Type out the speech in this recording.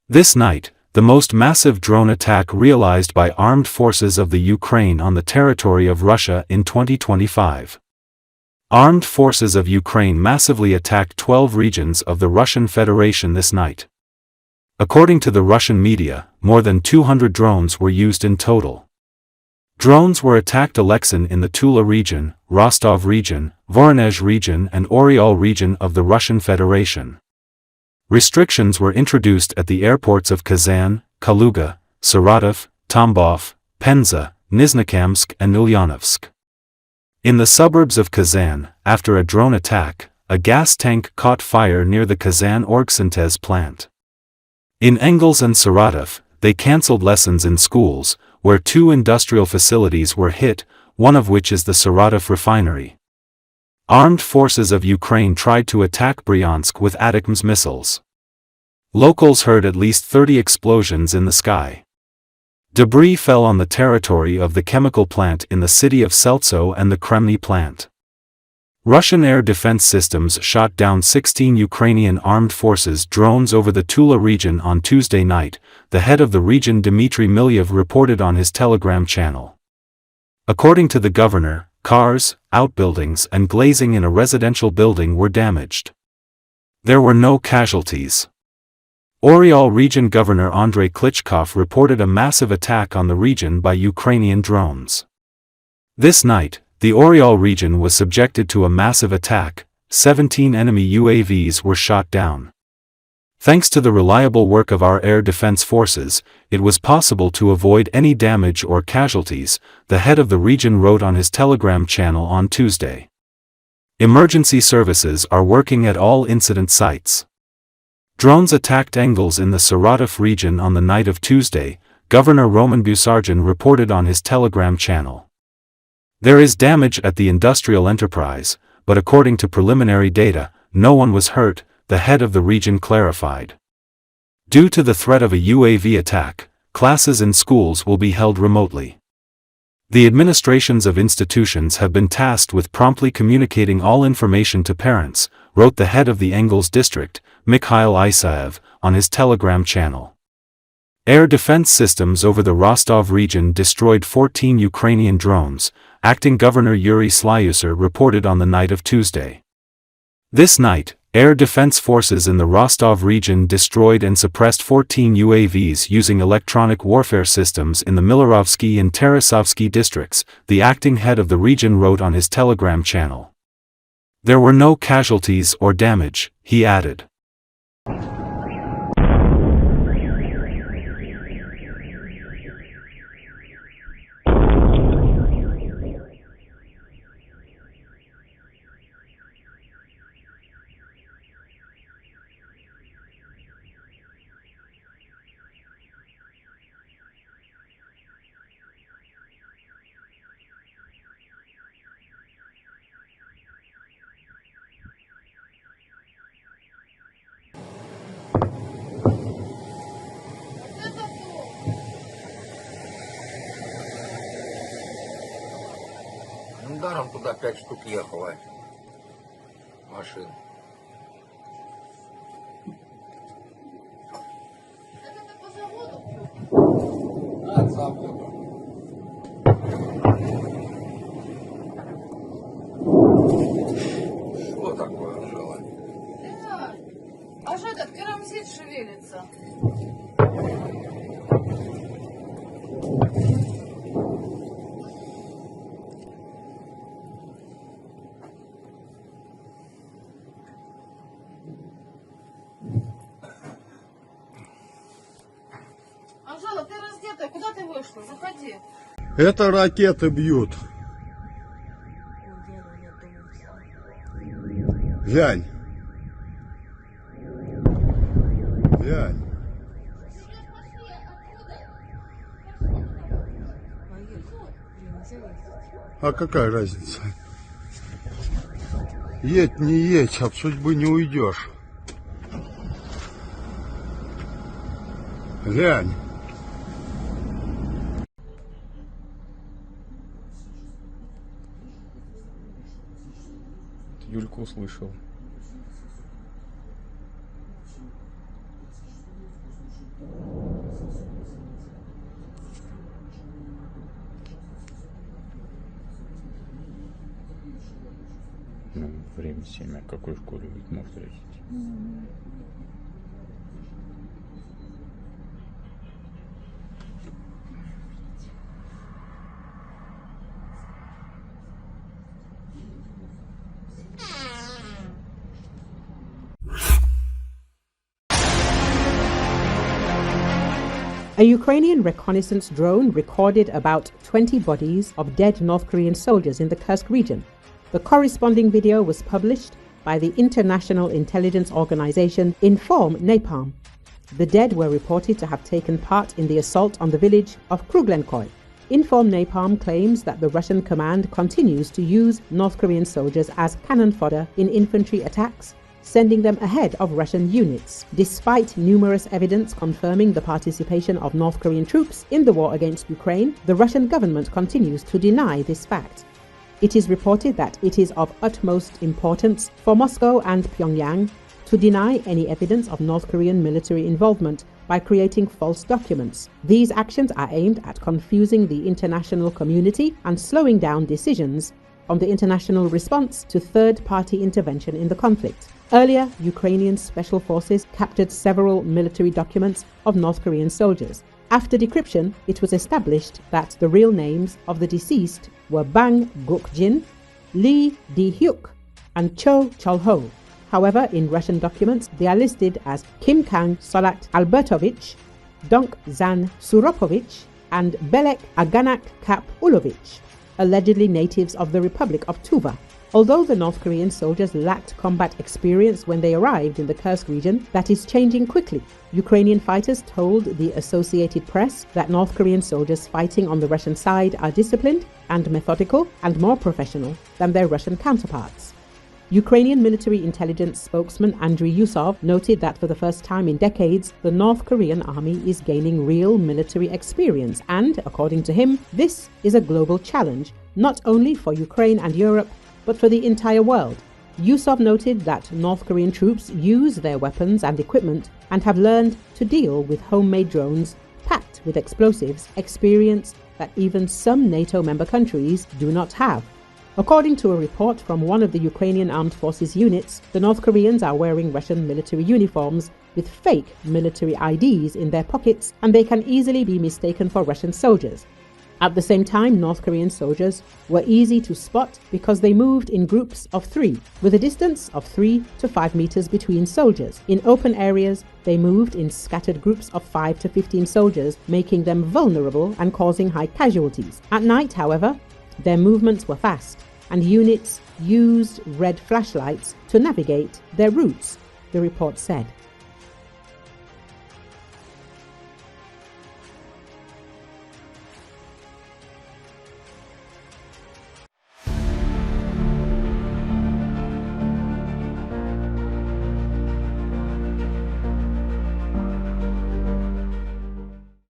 This night, the most massive drone attack realized by armed forces of the Ukraine on the territory of Russia in 2025. Armed forces of Ukraine massively attacked 12 regions of the Russian Federation this night. According to the Russian media, more than 200 drones were used in total. Drones were attacked Aleksin in the Tula region, Rostov region, Voronezh region and Oryol region of the Russian Federation. Restrictions were introduced at the airports of Kazan, Kaluga, Saratov, Tambov, Penza, Nizhnekamsk and Ulyanovsk. In the suburbs of Kazan, after a drone attack, a gas tank caught fire near the Kazan Orgsintez plant. In Engels and Saratov, they cancelled lessons in schools, where 2 industrial facilities were hit, one of which is the Saratov Refinery. Armed forces of Ukraine tried to attack Bryansk with ATACMS missiles. Locals heard at least 30 explosions in the sky. Debris fell on the territory of the chemical plant in the city of Seltso and the Kremni plant. Russian air defense systems shot down 16 Ukrainian armed forces drones over the Tula region on Tuesday night, the head of the region Dmitry Milyev reported on his Telegram channel. According to the governor, cars, outbuildings and glazing in a residential building were damaged. There were no casualties. Oryol region governor Andrei Klitschkov reported a massive attack on the region by Ukrainian drones. This night, the Oryol region was subjected to a massive attack, 17 enemy UAVs were shot down. Thanks to the reliable work of our air defense forces, it was possible to avoid any damage or casualties, the head of the region wrote on his Telegram channel on Tuesday. Emergency services are working at all incident sites. Drones attacked Engels in the Saratov region on the night of Tuesday, Governor Roman Busargin reported on his Telegram channel. There is damage at the industrial enterprise, but according to preliminary data, no one was hurt, the head of the region clarified. Due to the threat of a UAV attack, classes in schools will be held remotely. The administrations of institutions have been tasked with promptly communicating all information to parents, wrote the head of the Engels district, Mikhail Isaev, on his Telegram channel. Air defense systems over the Rostov region destroyed 14 Ukrainian drones, acting Governor Yuri Slyuser reported on the night of Tuesday. This night, air defense forces in the Rostov region destroyed and suppressed 14 UAVs using electronic warfare systems in the Milorovsky and Tarasovsky districts, the acting head of the region wrote on his Telegram channel. There were no casualties or damage, he added. Даром туда 5 штук ехало машин. Это по заводу? От завода. Что такое жило? Да. Аж этот керамзит шевелится. Анжела, ты раздетая, куда ты вышла? Заходи. Это ракеты бьют. Глянь. Глянь. А какая разница? Едь, не едь, от судьбы не уйдешь. Глянь. Юльку услышал. Ну, время 7, а какой школе может родить? A Ukrainian reconnaissance drone recorded about 20 bodies of dead North Korean soldiers in the Kursk region. The corresponding video was published by the international intelligence organization Nizhnekamsk. The dead were reported to have taken part in the assault on the village of Kruglenkoy. Nizhnekamsk claims that the Russian command continues to use North Korean soldiers as cannon fodder in infantry attacks, sending them ahead of Russian units. Despite numerous evidence confirming the participation of North Korean troops in the war against Ukraine, the Russian government continues to deny this fact. It is reported that it is of utmost importance for Moscow and Pyongyang to deny any evidence of North Korean military involvement by creating false documents. These actions are aimed at confusing the international community and slowing down decisions on the international response to third-party intervention in the conflict. Earlier, Ukrainian special forces captured several military documents of North Korean soldiers. After decryption, it was established that the real names of the deceased were Bang Gukjin, Lee Di-hyuk, and Cho Cholho. However, in Russian documents, they are listed as Kim Kang Solat Albertovich, Donk Zan Suropovich, and Belek Aganak Kap Ulovich, allegedly natives of the Republic of Tuva. Although the North Korean soldiers lacked combat experience when they arrived in the Kursk region, that is changing quickly. Ukrainian fighters told the Associated Press that North Korean soldiers fighting on the Russian side are disciplined and methodical and more professional than their Russian counterparts. Ukrainian military intelligence spokesman Andriy Yusov noted that for the first time in decades, the North Korean army is gaining real military experience and, according to him, this is a global challenge, not only for Ukraine and Europe, but for the entire world. Yusov noted that North Korean troops use their weapons and equipment and have learned to deal with homemade drones packed with explosives, experience that even some NATO member countries do not have. According to a report from one of the Ukrainian armed forces units, the North Koreans are wearing Russian military uniforms with fake military IDs in their pockets, and they can easily be mistaken for Russian soldiers. At the same time, North Korean soldiers were easy to spot because they moved in groups of 3, with a distance of 3 to 5 meters between soldiers. In open areas, they moved in scattered groups of 5 to 15 soldiers, making them vulnerable and causing high casualties. At night, however, their movements were fast, and units used red flashlights to navigate their routes, the report said.